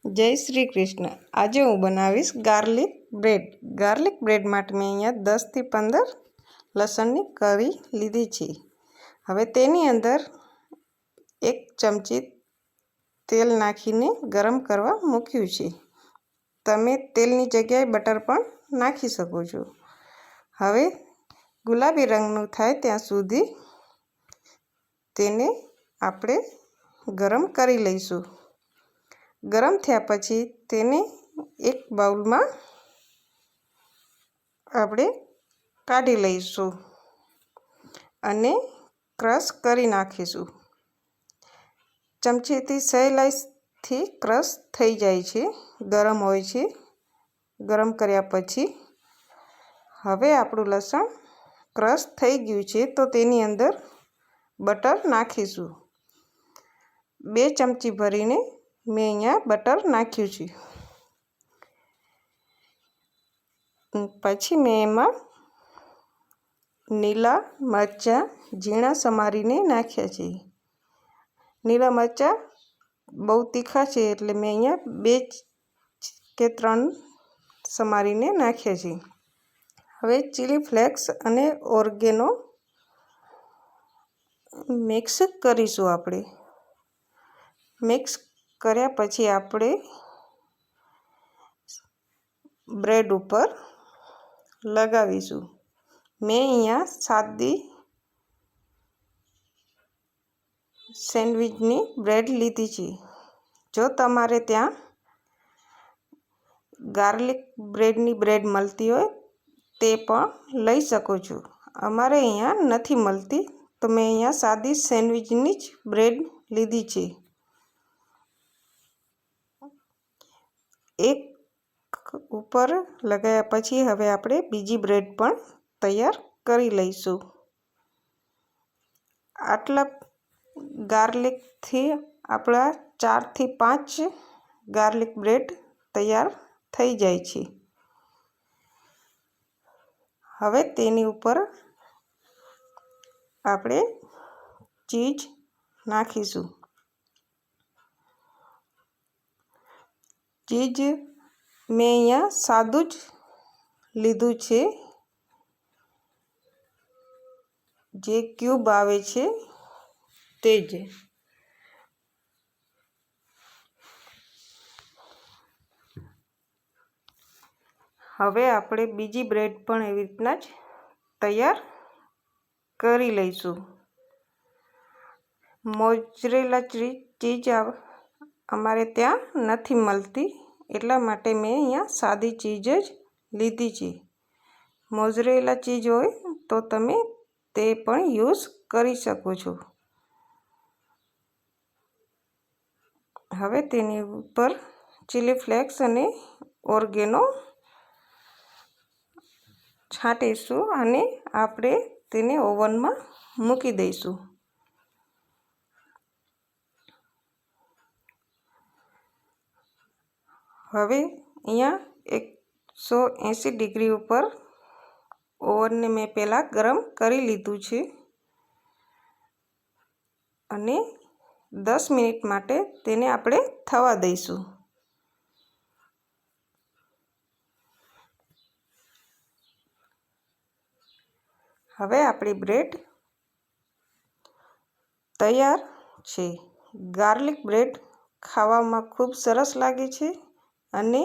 જય શ્રી કૃષ્ણ। આજે હું બનાવીશ ગાર્લિક બ્રેડ માટે મેં અહીંયા 10 થી 15 લસણની કળી લીધી છે। હવે તેની અંદર 1 ચમચી તેલ નાખીને ગરમ કરવા મૂક્યું છે। તમે તેલની જગ્યાએ બટર પણ નાખી શકો છો। હવે ગુલાબી રંગનું થાય ત્યાં સુધી તેને આપણે ગરમ કરી લઈશું। ગરમ થયા પછી તેને એક બાઉલમાં આપણે કાઢી લઈશું અને ક્રશ કરી નાખીશું। ચમચીથી સહેલાઈથી ક્રશ થઈ જાય છે, ગરમ હોય છે। ગરમ કર્યા પછી હવે આપણું લસણ ક્રશ થઈ ગયું છે તો તેની અંદર બટર નાખીશું। 2 ચમચી ભરીને મેં અહીંયા બટર નાખ્યું છે। પછી મેં એમાં લીલા મરચાં ઝીણા સમારીને નાખ્યા છે। લીલા મરચાં બહુ તીખા છે એટલે મેં અહીંયા 2 કે 3 સમારીને નાખ્યા છે। હવે ચીલી ફ્લેક્સ અને ઓરેગેનો મિક્સ કરીશું। આપણે મિક્સ કર્યા પછી આપણે બ્રેડ ઉપર લગાવીશું। મેં અહીંયા સાદી સેન્ડવિચની બ્રેડ લીધી છે। જો તમારે ત્યાં ગાર્લિક બ્રેડની બ્રેડ મળતી હોય તે પણ લઈ શકો છો। અમારે અહીંયા નથી મળતી તો મેં અહીંયા સાદી સેન્ડવિચની જ બ્રેડ લીધી છે। એક ઉપર લગાવ્યા પછી હવે આપણે બીજી બ્રેડ પણ તૈયાર કરી લઈશું। આટલા ગાર્લિકથી આપણા 4 થી 5 ગાર્લિક બ્રેડ તૈયાર થઈ જાય છે। હવે તેની ઉપર આપણે ચીઝ નાખીશું। ચીઝ મેં અહીંયા સાદું જ લીધું છે, જે ક્યુબ આવે છે તે જ। હવે આપણે બીજી બ્રેડ પણ એવી રીતના જ તૈયાર કરી લઈશું। મોઝરેલા ચીઝ અમારે ત્યાં નથી મળતી એટલા માટે મેં અહીંયા સાદી ચીઝ જ લીધી છે। મોઝરેલા ચીઝ હોય તો તમે તે પણ યુઝ કરી શકો છો। હવે તેની ઉપર ચીલી ફ્લેક્સ અને ઓરેગેનો છાંટીશું અને આપણે તેને ઓવનમાં મૂકી દઈશું। હવે અહીંયા 180 ડિગ્રી ઉપર ઓવનને મેં પહેલાં ગરમ કરી લીધું છે અને 10 મિનિટ માટે તેને આપણે થવા દઈશું। હવે આપણી બ્રેડ તૈયાર છે। ગાર્લિક બ્રેડ ખાવામાં ખૂબ સરસ લાગે છે અને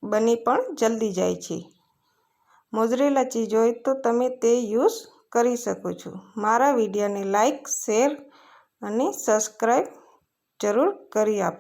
બની પણ જલ્દી જાય છે। મોઝરેલા ચીઝ હોય તો તમે તે યુઝ કરી શકો છો। મારા વિડીયોને લાઈક, શેર અને સબસ્ક્રાઈબ જરૂર કરી આપો।